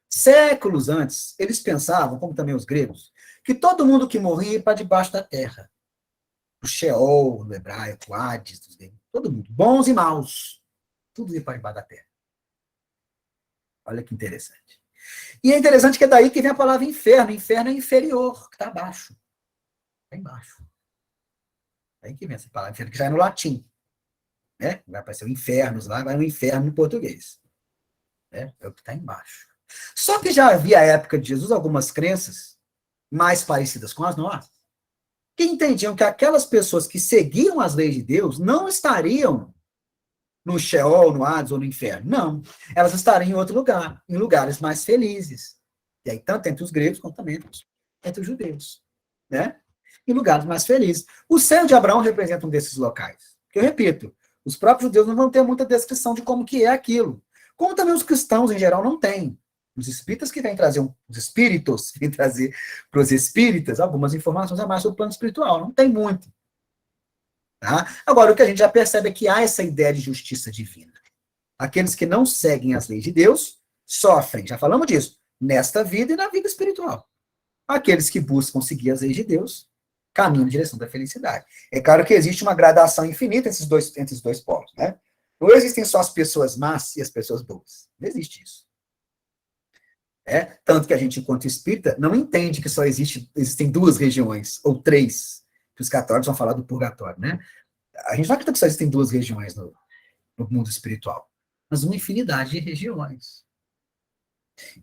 Séculos antes, eles pensavam, como também os gregos, que todo mundo que morria ia para debaixo da terra. O Sheol, no hebraico, o Hades, todo mundo, bons e maus, tudo ia para debaixo da terra. Olha que interessante. E é interessante que é daí que vem a palavra inferno. Inferno é inferior, que está abaixo. Está embaixo. Aí que vem essa palavra inferno, que já é no latim. Né? Vai aparecer o infernos lá, vai no inferno em português. Né? É o que está embaixo. Só que já havia, à época de Jesus, algumas crenças mais parecidas com as nossas, que entendiam que aquelas pessoas que seguiam as leis de Deus não estariam no Sheol, no Hades ou no inferno. Não. Elas estariam em outro lugar, em lugares mais felizes. E aí, tanto entre os gregos quanto também entre os judeus. Né? Em lugares mais felizes. O céu de Abraão representa um desses locais. Que eu repito, os próprios judeus não vão ter muita descrição de como que é aquilo. Como também os cristãos, em geral, não têm. Os espíritas que vêm trazer, os espíritos que vêm trazer para os espíritas algumas informações a mais sobre o plano espiritual. Não tem muito. Tá? Agora, o que a gente já percebe é que há essa ideia de justiça divina. Aqueles que não seguem as leis de Deus sofrem, já falamos disso, nesta vida e na vida espiritual. Aqueles que buscam seguir as leis de Deus caminham em direção da felicidade. É claro que existe uma gradação infinita entre os dois polos. Né? Não existem só as pessoas más e as pessoas boas. Não existe isso. Tanto que a gente, enquanto espírita, não entende que só existem duas regiões, ou três, que os católicos vão falar do purgatório, né? A gente não acredita que só existem duas regiões no mundo espiritual, mas uma infinidade de regiões.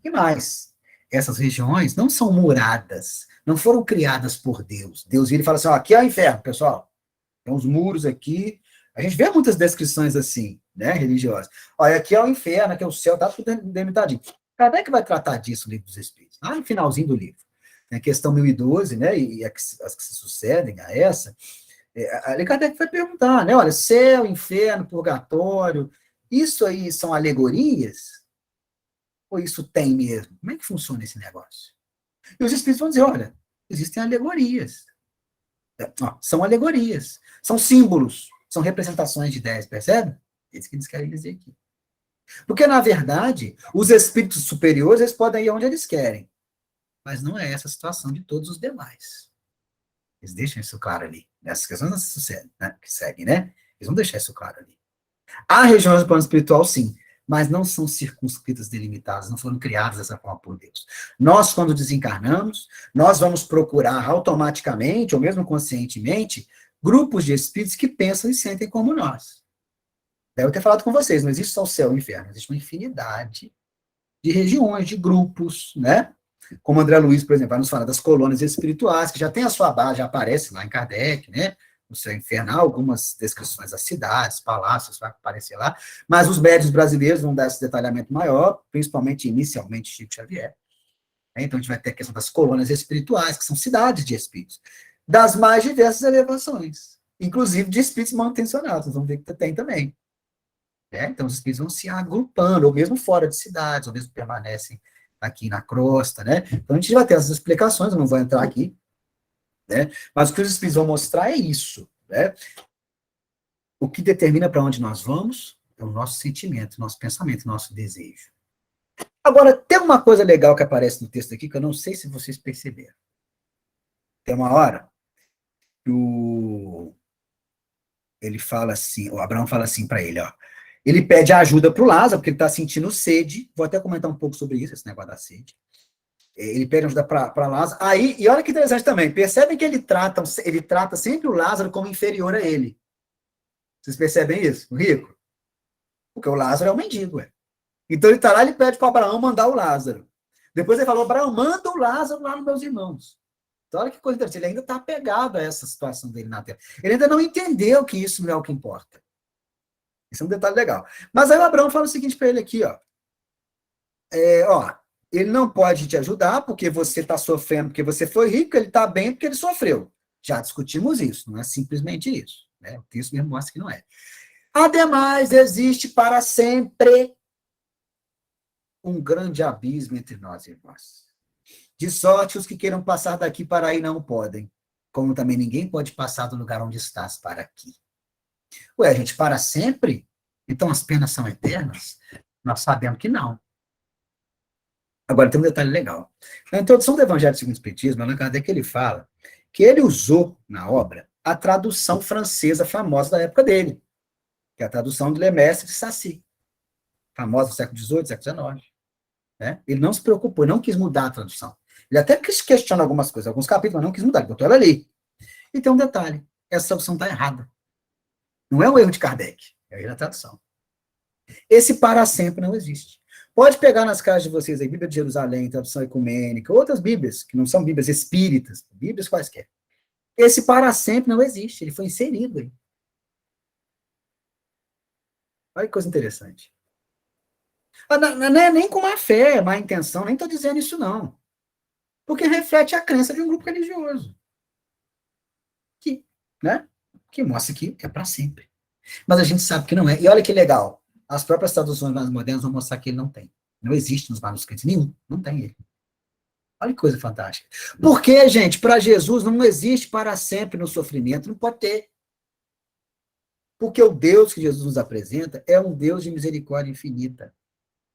E mais, essas regiões não são muradas, não foram criadas por Deus. Deus vira e fala assim, ó, aqui é o inferno, pessoal. Tem uns muros aqui. A gente vê muitas descrições assim, né, religiosas. Olha, aqui é o inferno, aqui é o céu, tá tudo delimitadinho. Cadê que vai tratar disso o Livro dos Espíritos? Lá no finalzinho do livro. A questão 1012, né, e as que se sucedem a essa, ali Kardec vai perguntar, né, olha, céu, inferno, purgatório, isso aí são alegorias? Ou isso tem mesmo? Como é que funciona esse negócio? E os Espíritos vão dizer, olha, existem alegorias. São alegorias, são símbolos, são representações de ideias, percebe? É isso que eles querem dizer aqui. Porque, na verdade, os espíritos superiores, eles podem ir onde eles querem. Mas não é essa a situação de todos os demais. Eles deixam isso claro ali. Essas questões não se sucedem, né? Que seguem, né? Eles vão deixar isso claro ali. Há regiões do plano espiritual, sim, mas não são circunscritas, delimitadas, não foram criadas dessa forma por Deus. Nós, quando desencarnamos, nós vamos procurar automaticamente, ou mesmo conscientemente, grupos de espíritos que pensam e sentem como nós. Eu ter falado com vocês, não existe só o céu e o inferno, existe uma infinidade de regiões, de grupos, né? Como André Luiz, por exemplo, vai nos falar das colônias espirituais, que já tem a sua base, já aparece lá em Kardec, né? No céu infernal, algumas descrições das cidades, palácios, vai aparecer lá, mas os médios brasileiros vão dar esse detalhamento maior, principalmente, inicialmente, Chico Xavier. Então, a gente vai ter a questão das colônias espirituais, que são cidades de espíritos, das mais diversas elevações, inclusive de espíritos mal intencionados, vamos ver que tem também. Então, os espíritos vão se agrupando, ou mesmo fora de cidades, ou mesmo permanecem aqui na crosta, né? Então, a gente vai ter essas explicações, eu não vou entrar aqui, né? Mas o que os espíritos vão mostrar é isso, né? O que determina para onde nós vamos é o nosso sentimento, nosso pensamento, nosso desejo. Agora, tem uma coisa legal que aparece no texto aqui, que eu não sei se vocês perceberam. Tem uma hora que ele fala assim, o Abraão fala assim para ele, ó, ele pede ajuda para o Lázaro, porque ele está sentindo sede, vou até comentar um pouco sobre isso, esse negócio da sede. Ele pede ajuda para Lázaro, aí, e olha que interessante também, percebem que ele trata sempre o Lázaro como inferior a ele. Vocês percebem isso? O rico? Porque o Lázaro é um mendigo, ué. Então ele está lá, ele pede para Abraão mandar o Lázaro. Depois ele falou, Abraão, manda o Lázaro lá nos meus irmãos. Então olha que coisa interessante, ele ainda está apegado a essa situação dele na Terra. Ele ainda não entendeu que isso não é o que importa. Esse é um detalhe legal. Mas aí o Abraão fala o seguinte para ele aqui, ó. Ele não pode te ajudar porque você está sofrendo porque você foi rico, ele está bem porque ele sofreu. Já discutimos isso, não é simplesmente isso. Né? O texto mesmo mostra que não é. Ademais, existe para sempre um grande abismo entre nós, irmãos. De sorte, os que queiram passar daqui para aí não podem, como também ninguém pode passar do lugar onde estás para aqui. Ué, gente, para sempre? Então, as penas são eternas? Nós sabemos que não. Agora, tem um detalhe legal. Na introdução do Evangelho segundo o Espiritismo, Allan Kardec ele fala que ele usou na obra a tradução francesa famosa da época dele, que é a tradução de Le Maistre de Sacy, famosa do século XVIII, século XIX. Né? Ele não se preocupou, não quis mudar a tradução. Ele até questiona algumas coisas, alguns capítulos, mas não quis mudar, ele botou ela ali. E tem um detalhe, essa tradução está errada. Não é um erro de Kardec, é um erro da tradução. Esse para sempre não existe. Pode pegar nas casas de vocês aí, Bíblia de Jerusalém, tradução ecumênica, outras Bíblias, que não são Bíblias espíritas, Bíblias quaisquer. Esse para sempre não existe, ele foi inserido aí. Olha que coisa interessante. Não é nem com má fé, má intenção, nem estou dizendo isso não. Porque reflete a crença de um grupo religioso. Que, né? Que mostra que é para sempre. Mas a gente sabe que não é. E olha que legal, as próprias traduções mais modernas vão mostrar que ele não tem. Não existe nos manuscritos nenhum, não tem ele. Olha que coisa fantástica. Porque, gente, para Jesus não existe para sempre no sofrimento, não pode ter. Porque o Deus que Jesus nos apresenta é um Deus de misericórdia infinita.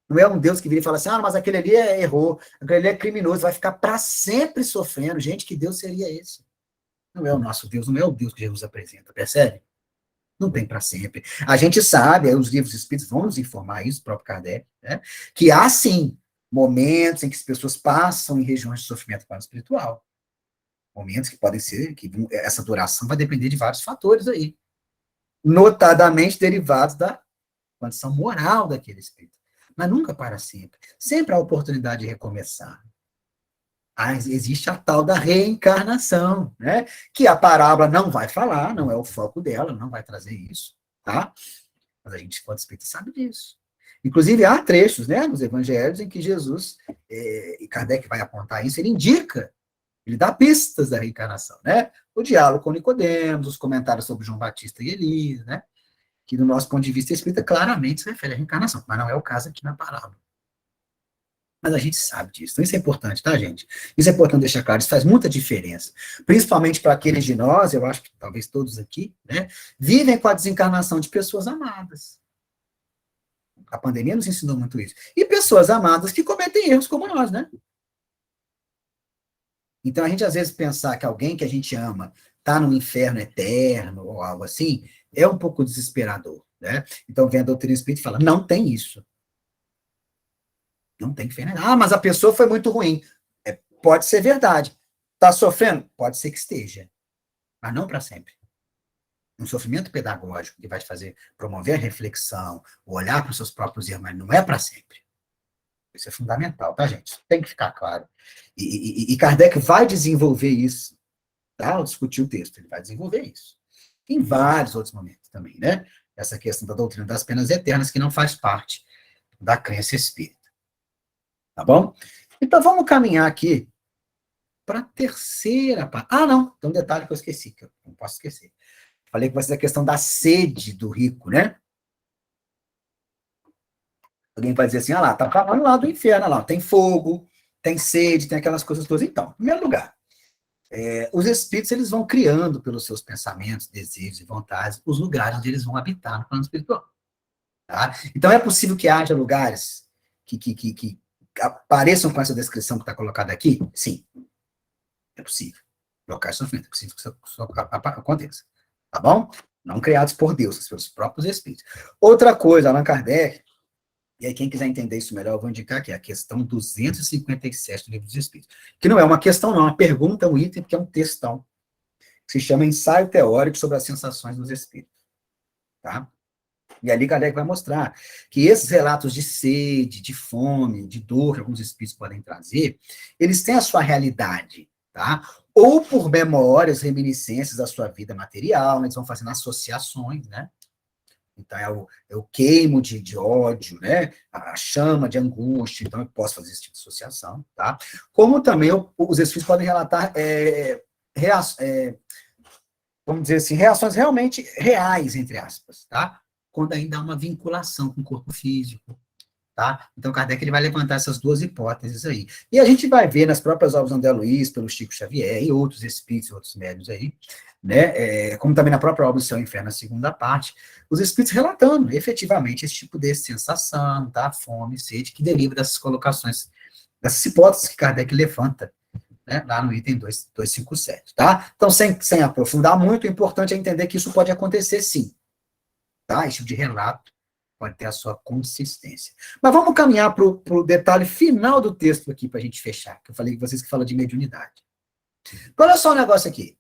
Não é um Deus que vira e fala assim, mas aquele ali errou, aquele ali é criminoso, vai ficar para sempre sofrendo. Gente, que Deus seria esse? Não é o nosso Deus, não é o Deus que Jesus apresenta, percebe? Não tem para sempre. A gente sabe, os livros espíritos vão nos informar isso, o próprio Kardec, né, que há, sim, momentos em que as pessoas passam em regiões de sofrimento plano espiritual. Momentos que podem ser, que essa duração vai depender de vários fatores aí, notadamente derivados da condição moral daquele espírito. Mas nunca para sempre. Sempre há oportunidade de recomeçar. Existe a tal da reencarnação, né? Que a parábola não vai falar, não é o foco dela, não vai trazer isso, tá? Mas a gente, pode espírita, sabe disso. Inclusive, há trechos, né, nos evangelhos em que Jesus, e Kardec vai apontar isso, ele indica, ele dá pistas da reencarnação, né? O diálogo com Nicodemos, os comentários sobre João Batista e Elias, né? Que, do nosso ponto de vista espírita, claramente se refere à reencarnação, mas não é o caso aqui na parábola. Mas a gente sabe disso. Então, isso é importante, tá, gente? Isso é importante deixar claro, isso faz muita diferença. Principalmente para aqueles de nós, eu acho que talvez todos aqui, né, vivem com a desencarnação de pessoas amadas. A pandemia nos ensinou muito isso. E pessoas amadas que cometem erros como nós, né? Então, a gente às vezes pensar que alguém que a gente ama está no inferno eterno ou algo assim, é um pouco desesperador, né? Então, vem a doutrina espírita e fala, não tem isso. Não tem que ver. Mas a pessoa foi muito ruim. Pode ser verdade. Está sofrendo? Pode ser que esteja. Mas não para sempre. Um sofrimento pedagógico que vai te fazer promover a reflexão, olhar para os seus próprios erros, mas não é para sempre. Isso é fundamental, tá, gente? Isso tem que ficar claro. E Kardec vai desenvolver isso, tá? Ao discutir o texto, ele vai desenvolver isso. Em vários outros momentos também, né? Essa questão da doutrina das penas eternas, que não faz parte da crença espírita. Tá bom? Então, vamos caminhar aqui para a terceira parte. Não, tem um detalhe que eu esqueci, que eu não posso esquecer. Falei com vocês a questão da sede do rico, né? Alguém vai dizer assim, lá, tá falando lá do inferno, lá, tem fogo, tem sede, tem aquelas coisas todas. Então, em primeiro lugar, os espíritos, eles vão criando pelos seus pensamentos, desejos e vontades, os lugares onde eles vão habitar no plano espiritual. Tá? Então, é possível que haja lugares que apareçam com essa descrição que está colocada aqui? Sim, é possível. Locais de sofrimento, é possível que isso aconteça. Tá bom? Não criados por Deus, mas pelos próprios espíritos. Outra coisa, Allan Kardec, e aí quem quiser entender isso melhor, eu vou indicar aqui, a questão 257 do Livro dos Espíritos. Que não é uma questão, não, é uma pergunta, um item, porque é um textão, que se chama Ensaio Teórico sobre as Sensações dos Espíritos. Tá? E ali Kardec vai mostrar que esses relatos de sede, de fome, de dor que alguns espíritos podem trazer, eles têm a sua realidade, tá? Ou por memórias, reminiscências da sua vida material, né? Eles vão fazendo associações, né? Então, é o queimo de ódio, né? A chama de angústia, então eu posso fazer esse tipo de associação, tá? Como também os espíritos podem relatar vamos dizer assim, reações realmente reais, entre aspas, tá? Quando ainda há uma vinculação com o corpo físico, Tá? Então, Kardec ele vai levantar essas duas hipóteses aí. E a gente vai ver nas próprias obras do André Luiz, pelo Chico Xavier e outros espíritos, outros médios aí, né? Como também na própria obra do Céu e Inferno, na segunda parte, os espíritos relatando efetivamente esse tipo de sensação, tá? Fome, sede, que deriva dessas colocações, dessas hipóteses que Kardec levanta, né? Lá no item 257, tá? Então, sem aprofundar muito, o importante é entender que isso pode acontecer sim, tá? Esse tipo de relato pode ter a sua consistência. Mas vamos caminhar para o detalhe final do texto aqui, para a gente fechar, que eu falei com vocês que fala de mediunidade. Olha só o negócio aqui.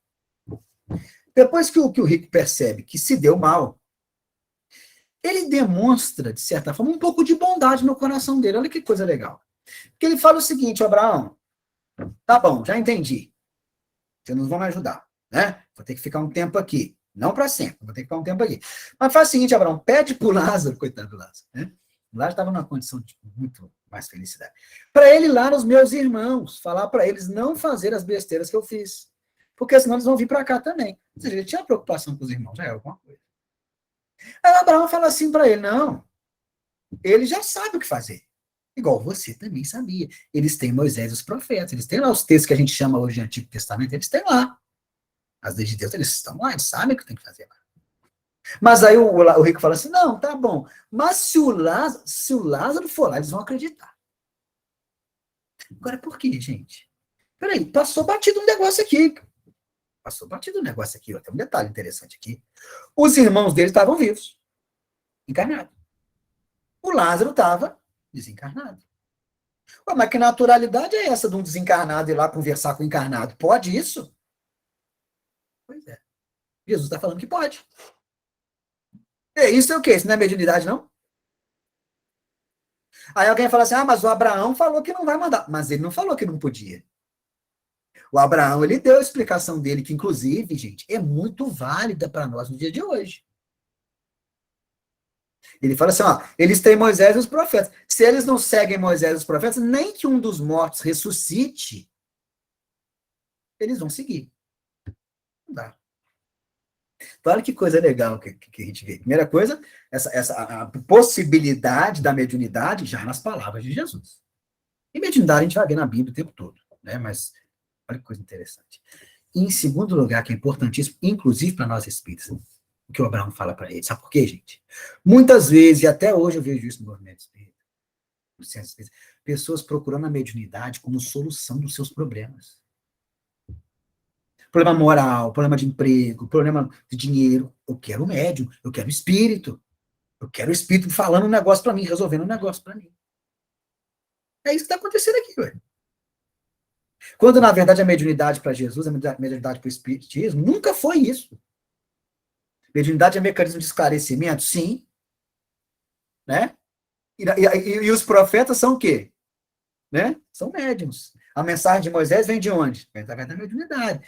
Depois que o rico percebe que se deu mal, ele demonstra, de certa forma, um pouco de bondade no coração dele. Olha que coisa legal. Porque ele fala o seguinte, Abraão, tá bom, já entendi. Vocês não vão me ajudar, né? Vou ter que ficar um tempo aqui. Não para sempre, vou ter que ficar um tempo aqui. Mas faz o seguinte, Abraão, pede para o Lázaro, coitado do Lázaro, né? O Lázaro estava numa condição de muito mais felicidade. Para ele ir lá nos meus irmãos, falar para eles não fazer as besteiras que eu fiz. Porque senão eles vão vir para cá também. Ou seja, ele tinha preocupação com os irmãos, já é alguma coisa. Aí Abraão fala assim para ele, não, ele já sabe o que fazer. Igual você também sabia. Eles têm Moisés e os profetas, eles têm lá os textos que a gente chama hoje de Antigo Testamento, eles têm lá. As leis de Deus, eles estão lá, eles sabem o que tem que fazer lá. Mas aí o rico fala assim, não, tá bom, mas se o Lázaro for lá, eles vão acreditar. Agora, por quê, gente? Peraí, passou batido um negócio aqui. Passou batido um negócio aqui, ó, tem um detalhe interessante aqui. Os irmãos dele estavam vivos, encarnados. O Lázaro estava desencarnado. Ué, mas que naturalidade é essa de um desencarnado ir lá conversar com o encarnado? Pode isso? Pois é. Jesus está falando que pode. Isso é o quê? Isso não é mediunidade, não? Aí alguém fala assim, mas o Abraão falou que não vai mandar. Mas ele não falou que não podia. O Abraão, ele deu a explicação dele, que inclusive, gente, é muito válida para nós no dia de hoje. Ele fala assim, eles têm Moisés e os profetas. Se eles não seguem Moisés e os profetas, nem que um dos mortos ressuscite, eles vão seguir. Não dá. Então, olha que coisa legal que a gente vê. Primeira coisa, a possibilidade da mediunidade já nas palavras de Jesus. E mediunidade a gente vai ver na Bíblia o tempo todo, né? Mas olha que coisa interessante. E, em segundo lugar, que é importantíssimo, inclusive para nós espíritas, o que o Abraão fala para ele. Sabe por quê, gente? Muitas vezes, e até hoje eu vejo isso no movimento espírita, no centro espírita, pessoas procurando a mediunidade como solução dos seus problemas. Problema moral, problema de emprego, problema de dinheiro. Eu quero o médium, eu quero o espírito. Eu quero o espírito falando um negócio para mim, resolvendo um negócio para mim. É isso que está acontecendo aqui, ué. Quando, na verdade, a mediunidade para Jesus, a mediunidade para o espiritismo, nunca foi isso. Mediunidade é mecanismo de esclarecimento? Sim. Né? E os profetas são o quê? Né? São médiums. A mensagem de Moisés vem de onde? Vem através da mediunidade.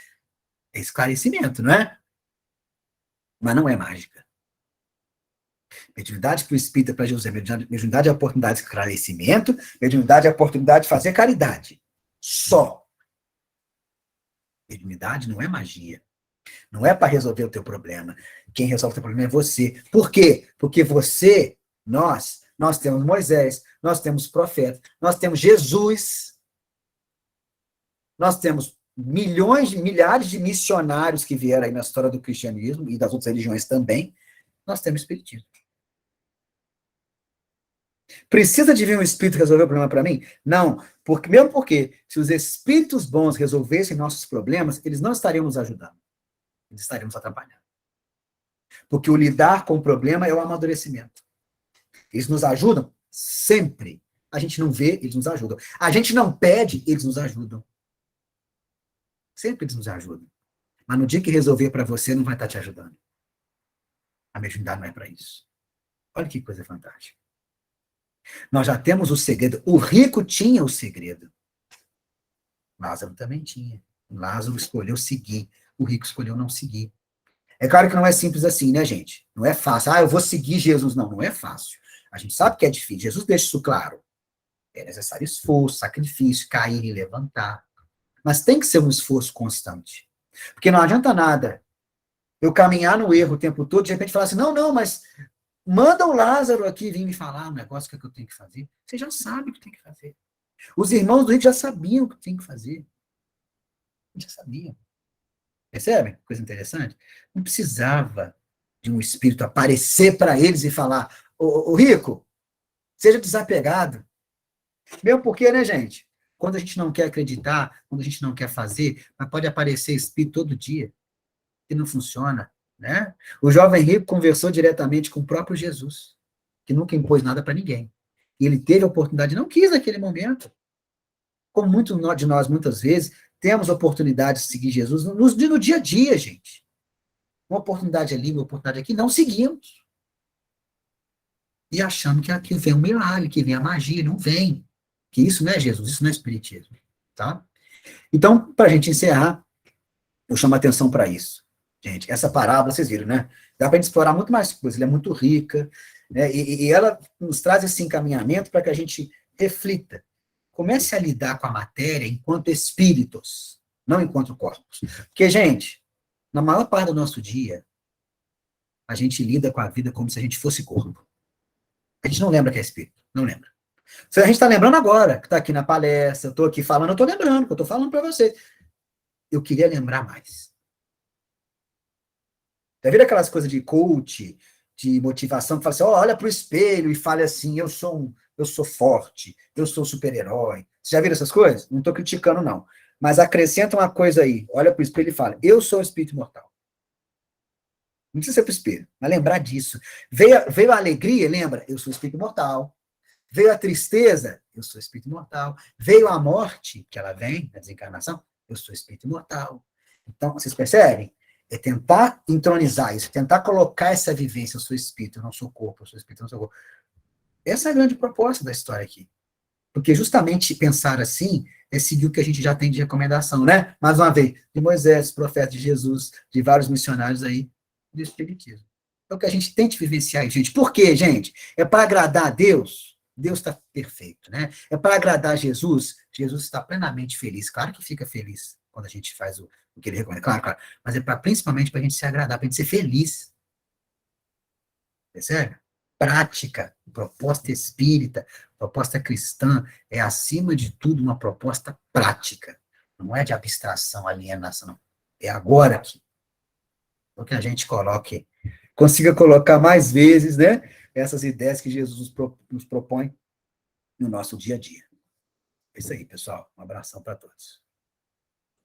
É esclarecimento, não é? Mas não é mágica. Mediunidade para o espírita, para Jesus, mediunidade é a oportunidade de esclarecimento, mediunidade é a oportunidade de fazer caridade. Só. Mediunidade não é magia. Não é para resolver o teu problema. Quem resolve o teu problema é você. Por quê? Porque você, nós temos Moisés, nós temos profeta, nós temos Jesus, nós temos milhares de missionários que vieram aí na história do cristianismo e das outras religiões também. Nós temos espiritismo. Precisa de vir um espírito resolver o problema para mim? Não, mesmo porque se os espíritos bons resolvessem nossos problemas, eles não estariam nos ajudando. Eles estariam nos atrapalhando. Porque o lidar com o problema é o amadurecimento. Eles nos ajudam sempre. A gente não vê, eles nos ajudam. A gente não pede, eles nos ajudam. Sempre eles nos ajudam. Mas no dia que resolver para você, não vai estar te ajudando. A mediunidade não é para isso. Olha que coisa fantástica. Nós já temos o segredo. O rico tinha o segredo. Lázaro também tinha. Lázaro escolheu seguir. O rico escolheu não seguir. É claro que não é simples assim, né, gente? Não é fácil. Eu vou seguir Jesus. Não, não é fácil. A gente sabe que é difícil. Jesus deixa isso claro. É necessário esforço, sacrifício, cair e levantar. Mas tem que ser um esforço constante. Porque não adianta nada eu caminhar no erro o tempo todo, de repente falar assim, não, mas Manda o Lázaro aqui vir me falar um negócio que eu tenho que fazer. Você já sabe o que tem que fazer. Os irmãos do Rico já sabiam o que tem que fazer. Já sabiam. Percebe? Coisa interessante. Não precisava de um espírito aparecer para eles e falar: ô Rico, seja desapegado. Mesmo porque, né, gente? Quando a gente não quer acreditar, quando a gente não quer fazer, mas pode aparecer espírito todo dia, que não funciona, né? O jovem rico conversou diretamente com o próprio Jesus, que nunca impôs nada para ninguém. E ele teve a oportunidade, não quis naquele momento. Como muitos de nós, muitas vezes, temos oportunidade de seguir Jesus no dia a dia, gente. Uma oportunidade ali, uma oportunidade aqui, não seguimos. E achando que aqui vem um milagre, que vem a magia, não vem. Que isso não é Jesus, isso não é espiritismo, tá? Então, para a gente encerrar, eu chamo a atenção para isso. Gente, essa parábola, vocês viram, né? Dá para a gente explorar muito mais coisas, ela é muito rica, né? E ela nos traz esse encaminhamento para que a gente reflita. Comece a lidar com a matéria enquanto espíritos, não enquanto corpos. Porque, gente, na maior parte do nosso dia, a gente lida com a vida como se a gente fosse corpo. A gente não lembra que é espírito, não lembra. Se a gente está lembrando agora, que está aqui na palestra, eu estou aqui falando, eu estou lembrando, que eu estou falando para vocês. Eu queria lembrar mais. Já viram aquelas coisas de coach, de motivação, que fala assim, oh, olha para o espelho e fale assim, eu sou forte, eu sou super-herói. Você já viram essas coisas? Não estou criticando, não. Mas acrescenta uma coisa aí, olha para o espelho e fala, eu sou o espírito imortal. Não precisa ser para o espelho, mas lembrar disso. Veio a alegria, lembra? Eu sou o espírito imortal. Veio a tristeza, eu sou espírito imortal. Veio a morte, que ela vem, a desencarnação, eu sou espírito imortal. Então, vocês percebem? É tentar entronizar isso, tentar colocar essa vivência, eu sou espírito, eu não sou corpo, eu sou espírito, eu não sou corpo. Essa é a grande proposta da história aqui. Porque justamente pensar assim é seguir o que a gente já tem de recomendação, né? Mais uma vez, de Moisés, profeta de Jesus, de vários missionários aí do Espiritismo. É o que a gente tem de vivenciar, gente. Por quê, gente? É para agradar a Deus? Deus está perfeito, né? É para agradar a Jesus? Jesus está plenamente feliz. Claro que fica feliz quando a gente faz o que ele recomenda. Claro, claro. Mas é principalmente para a gente se agradar, para a gente ser feliz. Percebe? Prática, proposta espírita, proposta cristã é, acima de tudo, uma proposta prática. Não é de abstração, alienação, não. É agora aqui. Então, que a gente consiga colocar mais vezes, né, essas ideias que Jesus nos propõe no nosso dia a dia. É isso aí, pessoal. Um abração para todos.